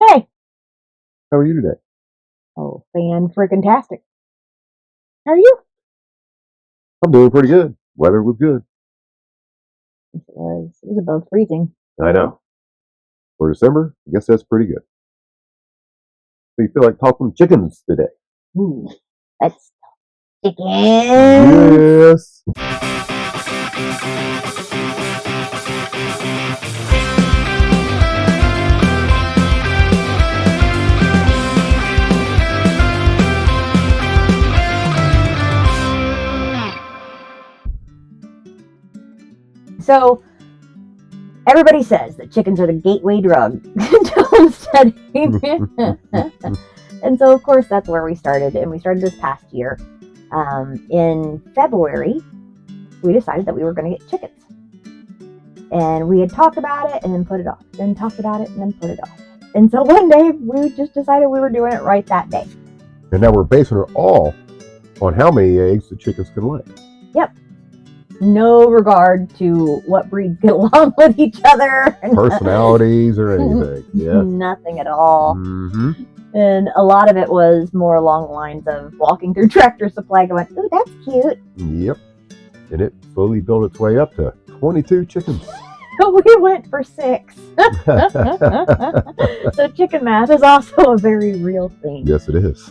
Hey. How are you today? Oh, fan-friggin-tastic. How are you? I'm doing pretty good. Weather was good. It was above freezing. I know. For December, I guess that's pretty good. So you feel like talking chickens today? Ooh, that's chicken. Yes. So, everybody says that chickens are the gateway drug to homesteading. And so, of course, that's where we started. And we started this past year. In February, we decided that we were going to get chickens. And we had talked about it and then put it off. Then talked about it and then put it off. And so one day, we just decided we were doing it right that day. And now we're basing it all on how many eggs the chickens can lay. Yep. No regard to what breeds get along with each other. Personalities or anything. Yeah. Nothing at all. Mm-hmm. And a lot of it was more along the lines of walking through Tractor Supply going, ooh, that's cute. Yep. And it slowly built its way up to 22 chickens. We went for 6. So chicken math is also a very real thing. Yes, it is.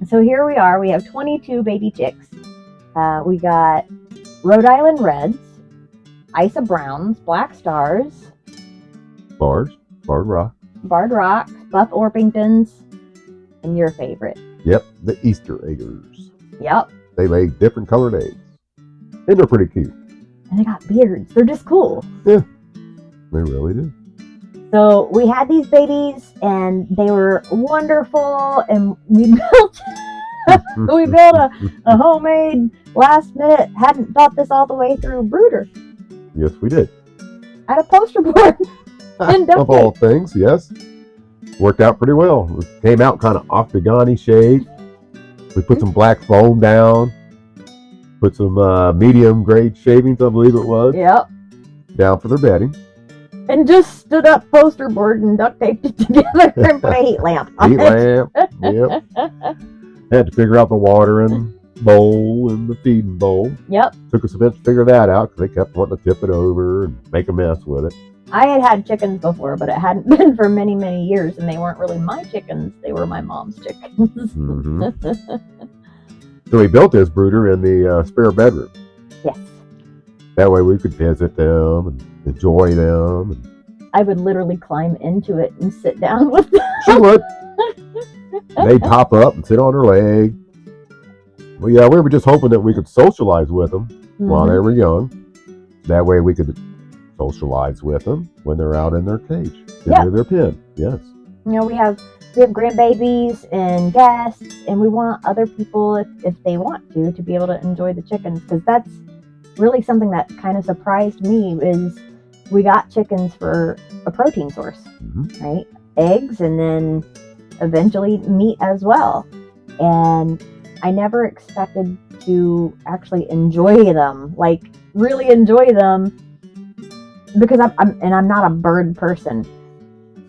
So here we are. We have 22 baby chicks. We got Rhode Island Reds, Isa Browns, Black Stars, Barred Rock. Barred Rocks, Buff Orpingtons, and your favorite. Yep, the Easter eggers. Yep. They lay different colored eggs. And they're pretty cute. And they got beards. They're just cool. Yeah, they really do. So we had these babies, and they were wonderful, and we built a homemade, last minute, hadn't thought this all the way through brooder. Yes, we did. At a poster board. Of all things, yes. Worked out pretty well. It came out kind of octagon-y shape. We put some black foam down. Put some medium grade shavings, I believe it was. Yep. Down for their bedding. And just stood up poster board and duct taped it together and put a heat lamp on Heat lamp. Yep. Had to figure out the watering bowl and the feeding bowl. Yep. Took us a bit to figure that out because they kept wanting to tip it over and make a mess with it. I had chickens before, but it hadn't been for many, many years, and they weren't really my chickens. They were my mom's chickens. Mm-hmm. So we built this brooder in the spare bedroom. Yes. That way we could visit them and enjoy them. And I would literally climb into it and sit down with them. She would. They'd hop up and sit on her leg. Well, yeah, we were just hoping that we could socialize with them while they were young. That way we could socialize with them when they're out in their cage, in their pen. Yes. You know, we have grandbabies and guests, and we want other people, if they want to be able to enjoy the chickens, because that's really something that kind of surprised me. Is we got chickens for a protein source, right? Eggs, and then eventually meat as well. And I never expected to actually enjoy them, like really enjoy them, because I'm not a bird person.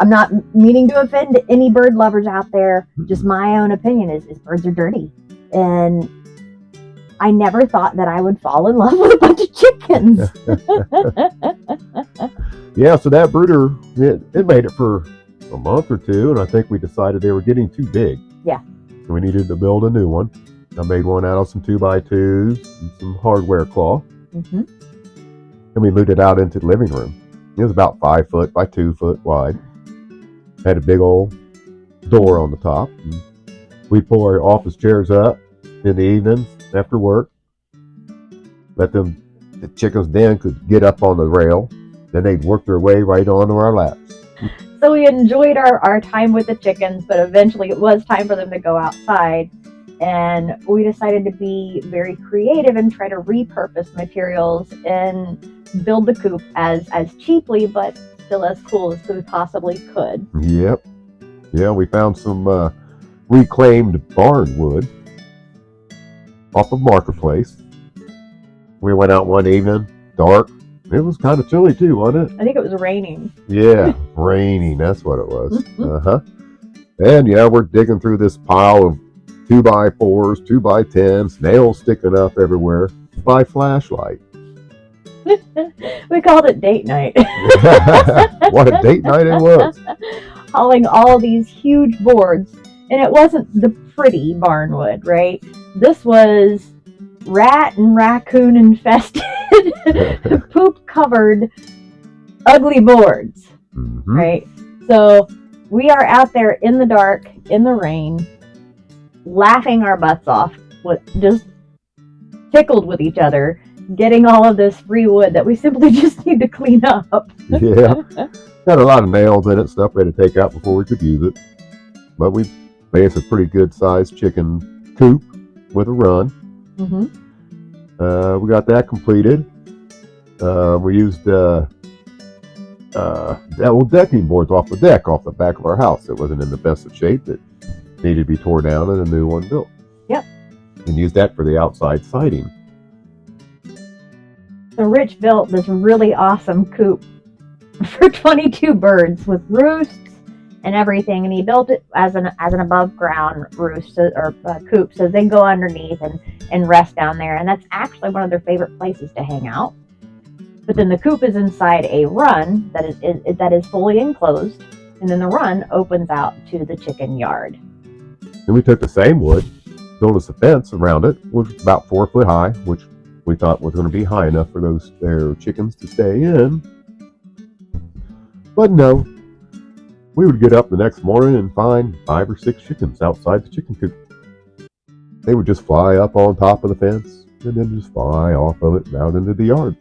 I'm not meaning to offend any bird lovers out there. Just my own opinion is birds are dirty. And I never thought that I would fall in love with a bunch of chickens. Yeah, so that brooder, it made it for a month or two, and I think we decided they were getting too big. Yeah. So we needed to build a new one. I made one out of some 2x2s and some hardware cloth. And we moved it out into the living room. It was about 5 foot by 2 foot wide. Had a big old door on the top. And we'd pull our office chairs up in the evenings after work. The chickens then could get up on the rail. Then they'd work their way right onto our laps. So we enjoyed our time with the chickens, but eventually it was time for them to go outside. And we decided to be very creative and try to repurpose materials and build the coop as cheaply, but still as cool as we possibly could. Yep. Yeah, we found some reclaimed barn wood off of Marketplace. We went out one evening, dark. It was kind of chilly too, wasn't it? I think it was raining. Yeah, raining. That's what it was. And yeah, we're digging through this pile of 2x4s, 2x10s, nails sticking up everywhere by flashlight. We called it date night. What a date night it was. Hauling all these huge boards. And it wasn't the pretty barnwood, right? This was rat and raccoon infested, poop covered, ugly boards, right? So we are out there in the dark, in the rain, laughing our butts off, just tickled with each other, getting all of this free wood that we simply just need to clean up. Yeah, got a lot of nails in it, stuff we had to take out before we could use it. But we made us a pretty good sized chicken coop with a run. We got that completed. We used decking boards off the back of our house. It wasn't in the best of shape. It needed to be torn down and a new one built. Yep. And used that for the outside siding. So Rich built this really awesome coop for 22 birds with roosts and everything, and he built it as an above ground roost or coop, so they go underneath and rest down there, and that's actually one of their favorite places to hang out. But then the coop is inside a run that is fully enclosed, and then the run opens out to the chicken yard. And we took the same wood, built us a fence around it, which was about 4 foot high, which we thought was going to be high enough for their chickens to stay in. But no, we would get up the next morning and find 5 or 6 chickens outside the chicken coop. They would just fly up on top of the fence and then just fly off of it out into the yard.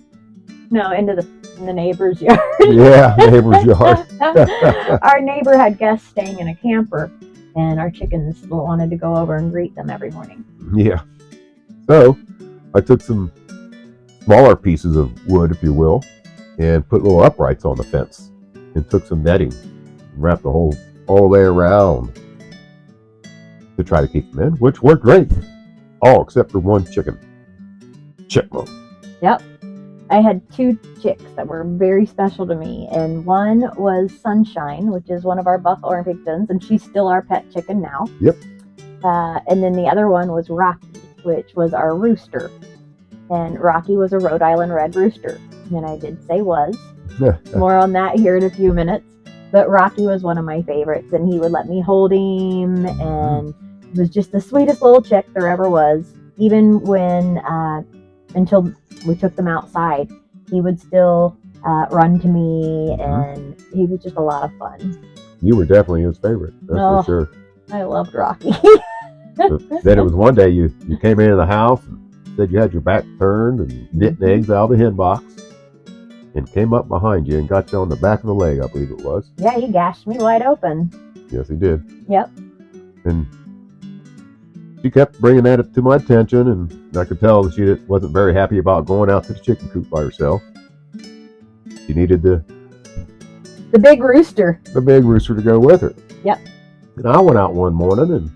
No, into the neighbor's yard. Yeah, neighbor's yard. Our neighbor had guests staying in a camper, and our chickens wanted to go over and greet them every morning. Yeah. So I took some smaller pieces of wood, if you will, and put little uprights on the fence, and took some netting, and wrapped the whole all the way around to try to keep them in, which worked great. All except for one chicken. Chipmunk. Yep. I had 2 chicks that were very special to me, and one was Sunshine, which is one of our buff Orpingtons, and she's still our pet chicken now. Yep. And then the other one was Rocky, which was our rooster, and Rocky was a Rhode Island Red Rooster, and I did say was. More on that here in a few minutes, but Rocky was one of my favorites, and he would let me hold him, and he was just the sweetest little chick there ever was. Even when until we took them outside, he would still run to me, and he was just a lot of fun. You were definitely his favorite, that's for sure. I loved Rocky. Then it was one day you came into the house and said you had your back turned and knitting eggs out of the hen box, and came up behind you and got you on the back of the leg, I believe it was. Yeah, he gashed me wide open. Yes, he did. Yep. And she kept bringing that to my attention, and I could tell that she wasn't very happy about going out to the chicken coop by herself. She needed the big rooster. The big rooster to go with her. Yep. And I went out one morning and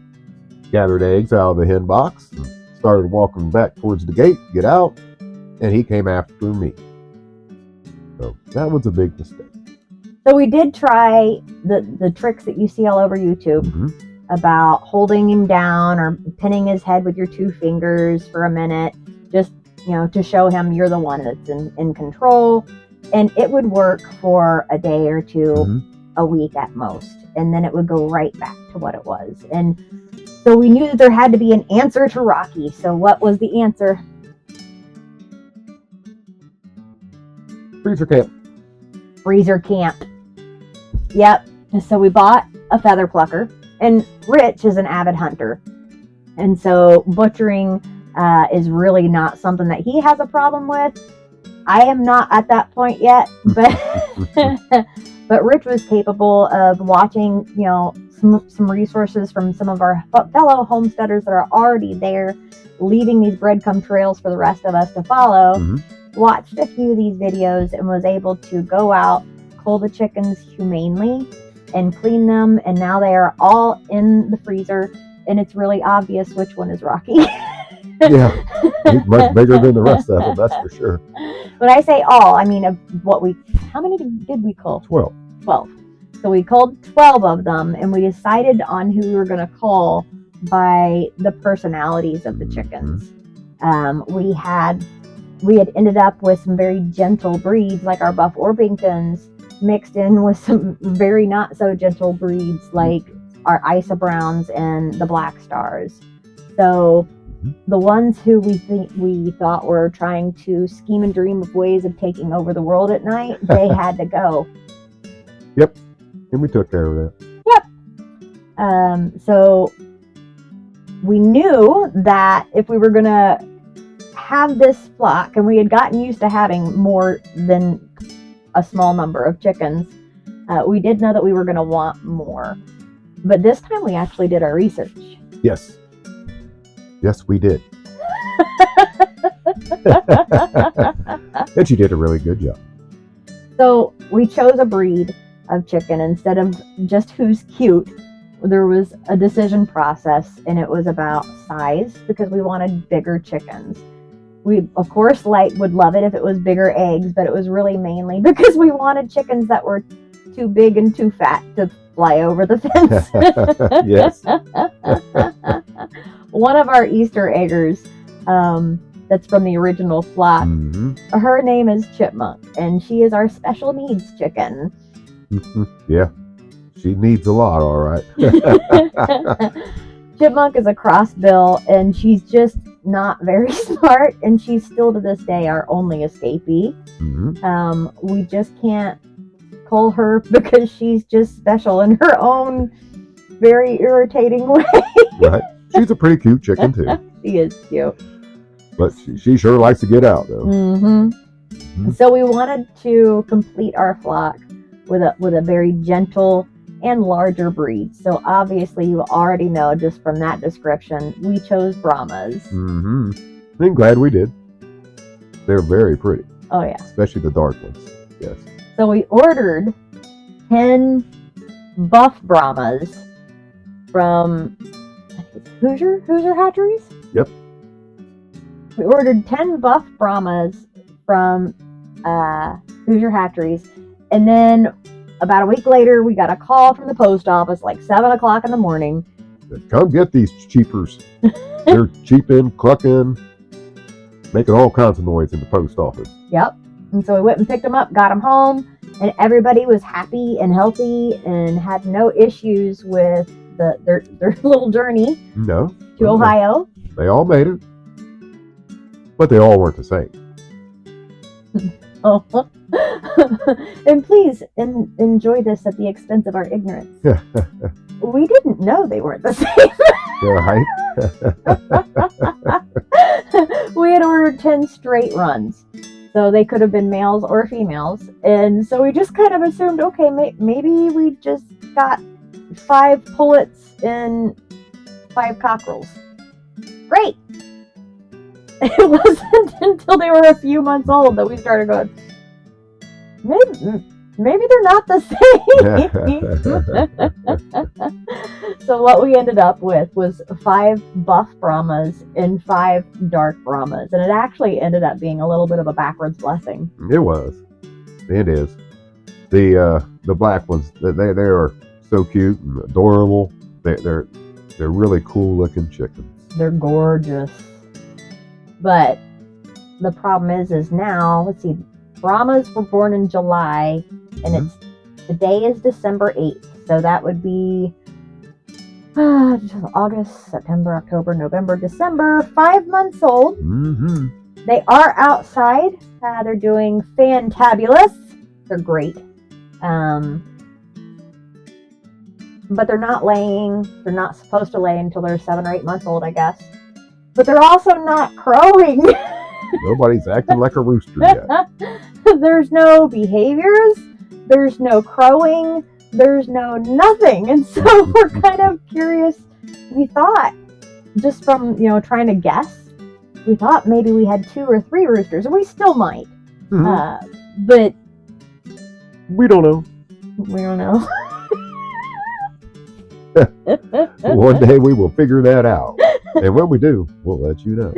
gathered eggs out of the hen box and started walking back towards the gate to get out, and he came after me. So that was a big mistake. So we did try the tricks that you see all over YouTube about holding him down or pinning his head with your 2 fingers for a minute, just, to show him you're the one that's in control. And it would work for a day or 2, a week at most. And then it would go right back to what it was. And so we knew that there had to be an answer to Rocky. So what was the answer? Freezer camp. Freezer camp. Yep. So we bought a feather plucker, and Rich is an avid hunter. And so butchering is really not something that he has a problem with. I am not at that point yet, but but Rich was capable of watching, some resources from some of our fellow homesteaders that are already there, leaving these breadcrumb trails for the rest of us to follow. Watched a few of these videos and was able to go out, cull the chickens humanely, and clean them. And now they are all in the freezer, and it's really obvious which one is Rocky. Yeah, he's much bigger than the rest of them, that's for sure. When I say all, I mean how many did we cull? 12. So we culled 12 of them, and we decided on who we were going to cull by the personalities of the chickens. We had ended up with some very gentle breeds, like our Buff Orpingtons, mixed in with some very not so gentle breeds, like our Isa Browns and the Black Stars. So the ones who we thought were trying to scheme and dream of ways of taking over the world at night, they had to go. Yep, and we took care of that. Yep. So we knew that if we were going to have this flock, and we had gotten used to having more than a small number of chickens, we did know that we were going to want more. But this time we actually did our research. Yes, we did. And she did a really good job. So we chose a breed of chicken instead of just who's cute. There was a decision process, and it was about size, because we wanted bigger chickens. We, of course, would love it if it was bigger eggs, but it was really mainly because we wanted chickens that were too big and too fat to fly over the fence. Yes. One of our Easter eggers, that's from the original flock, her name is Chipmunk, and she is our special needs chicken. Yeah, she needs a lot, all right. Chipmunk is a crossbill, and she's just not very smart, and she's still to this day our only escapee. We just can't cull her because she's just special in her own very irritating way. Right. She's a pretty cute chicken too. She is cute. But she sure likes to get out though. So we wanted to complete our flock with a very gentle and larger breed. So obviously you already know just from that description, we chose Brahmas. I'm glad we did. They're very pretty. Oh yeah. Especially the dark ones. Yes. So we ordered 10 buff Brahmas from Hoosier Hatcheries? Yep. We ordered 10 buff Brahmas from Hoosier Hatcheries, and then about a week later, we got a call from the post office, like 7 o'clock in the morning. Come get these cheapers. They're cheeping, clucking, making all kinds of noise in the post office. Yep. And so we went and picked them up, got them home, and everybody was happy and healthy and had no issues with their little journey to Ohio. They all made it, but they all weren't the same. Oh. And please enjoy this at the expense of our ignorance. We didn't know they weren't the same. Right. We had ordered 10 straight runs, so they could have been males or females, and so we just kind of assumed, okay, maybe we just got 5 pullets and 5 cockerels. Great. It wasn't until they were a few months old that we started going, maybe they're not the same. So what we ended up with was 5 buff Brahmas and 5 dark Brahmas, and it actually ended up being a little bit of a backwards blessing. It was. It is. The black ones, they are so cute and adorable. They're really cool looking chickens. They're gorgeous. But the problem is now, let's see, Brahmas were born in July, and today is December 8th. So that would be August, September, October, November, December, 5 months old. They are outside. They're doing fantabulous. They're great. But they're not laying. They're not supposed to lay until they're 7 or 8 months old, I guess. But they're also not crowing. Nobody's acting like a rooster yet. There's no behaviors. There's no crowing. There's no nothing. And so we're kind of curious. We thought, just from, trying to guess, we thought maybe we had 2 or 3 roosters, and we still might. But we don't know. We don't know. One day we will figure that out. And when we do, we'll let you know.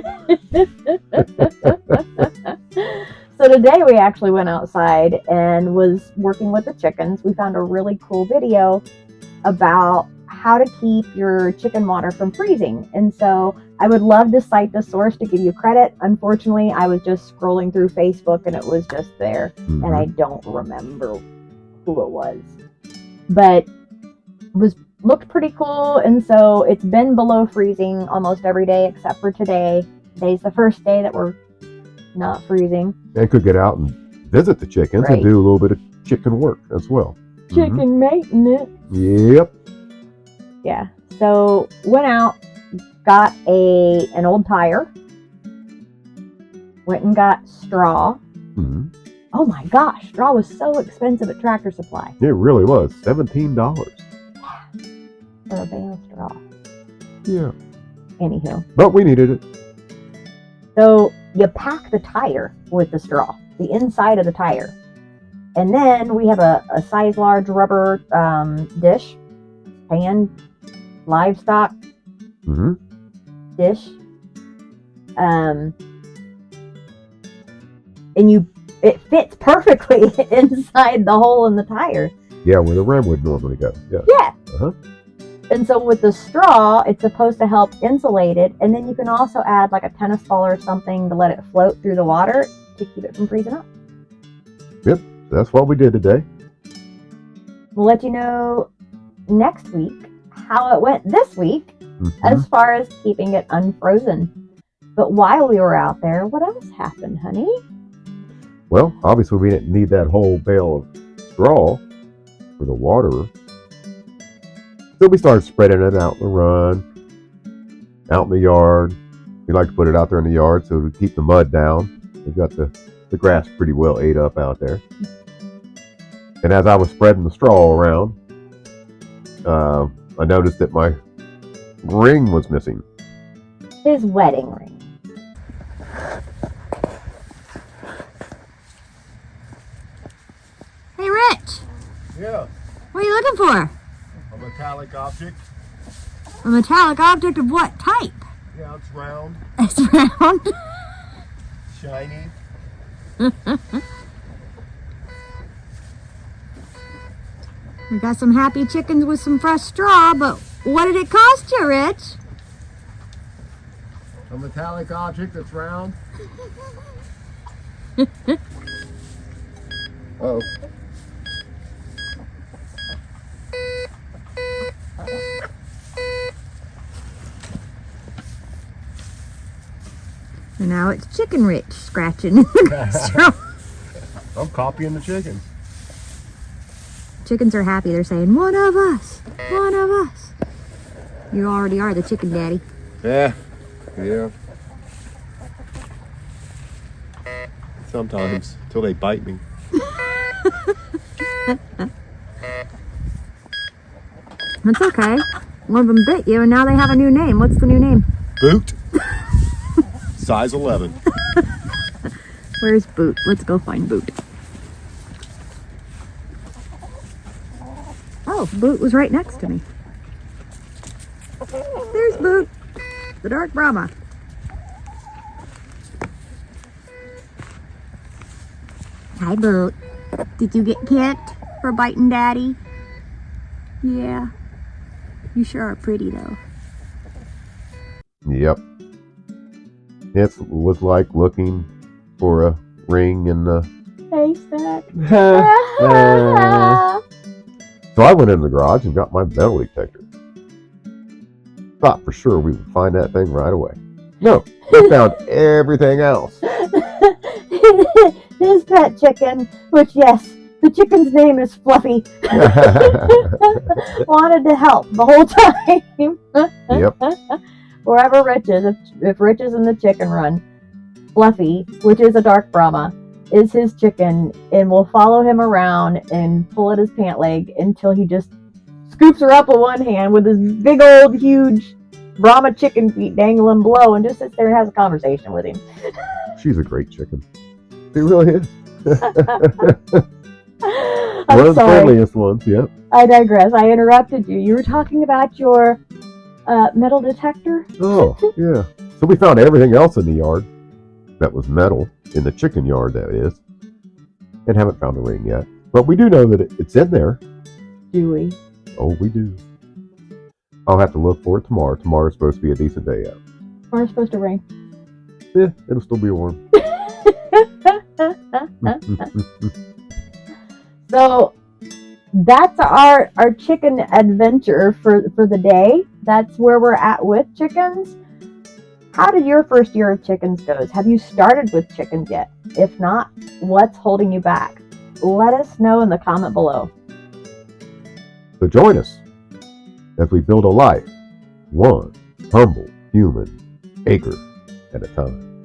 So So today we actually went outside and was working with the chickens. We found a really cool video about how to keep your chicken water from freezing. And so I would love to cite the source to give you credit. Unfortunately, I was just scrolling through Facebook and it was just there. Mm-hmm. And I don't remember who it was. But it looked pretty cool. And so it's been below freezing almost every day except for today. Today's the first day that we're not freezing. And could get out and visit the chickens and do a little bit of chicken work as well. Chicken maintenance. Yep. Yeah. So went out, got an old tire, went and got straw. Mm-hmm. Oh my gosh, straw was so expensive at Tractor Supply. It really was. $17. For a bale of straw. Yeah. Anywho. But we needed it. So you pack the tire with the straw, the inside of the tire. And then we have a size large rubber dish, pan, livestock dish. And it fits perfectly inside the hole in the tire. Yeah, where the rim would normally go. Yeah. Yeah. Uh-huh. And so with the straw, it's supposed to help insulate it. And then you can also add like a tennis ball or something to let it float through the water to keep it from freezing up. Yep, that's what we did today. We'll let you know next week how it went this week as far as keeping it unfrozen. But while we were out there, what else happened, honey? Well, obviously we didn't need that whole bale of straw for the water. So we started spreading it out in the run, out in the yard. We like to put it out there in the yard so to keep the mud down. We've got the grass pretty well ate up out there. And as I was spreading the straw around, I noticed that my ring was missing. His wedding ring. Hey, Rich. Yeah. What are you looking for? A metallic object. A metallic object of what type? Yeah, it's round. It's round. Shiny. We got some happy chickens with some fresh straw, but what did it cost you, Rich? A metallic object that's round. Oh. And now it's Chicken Rich scratching straw. I'm copying the chickens. Chickens are happy. They're saying, one of us, one of us. You already are the chicken daddy. Yeah. Yeah. Sometimes, till they bite me. That's okay. One of them bit you, and now they have a new name. What's the new name? Boot. Size 11. Where's Boot? Let's go find Boot. Oh, Boot was right next to me. There's Boot, the dark Brahma. Hi, Boot. Did you get kicked for biting Daddy? Yeah. You sure are pretty, though. Yep. It was like looking for a ring in the haystack. So I went in the garage and got my metal detector. Thought for sure we would find that thing right away. No, we found everything else. His pet chicken, which yes, the chicken's name is Fluffy, wanted to help the whole time. Yep. Wherever Rich is, if Rich is in the chicken run, Fluffy, which is a dark Brahma, is his chicken and will follow him around and pull at his pant leg until he just scoops her up with one hand with his big old huge Brahma chicken feet dangling below and just sits there and has a conversation with him. She's a great chicken. She really is. I'm One of the sorry. friendliest ones, yep. I digress. I interrupted you. You were talking about your metal detector? Oh, yeah. So we found everything else in the yard. that was metal in the chicken yard, that is, and haven't found a ring yet. But we do know that it's in there. Do we? Oh, we do. I'll have to look for it tomorrow. Tomorrow's supposed to be a decent day out. Tomorrow's supposed to rain. Yeah, it'll still be warm. So that's our chicken adventure for the day. That's where we're at with chickens. How did your first year of chickens go? Have you started with chickens yet? If not, what's holding you back? Let us know in the comment below. So join us as we build a life, one humble human acre at a time.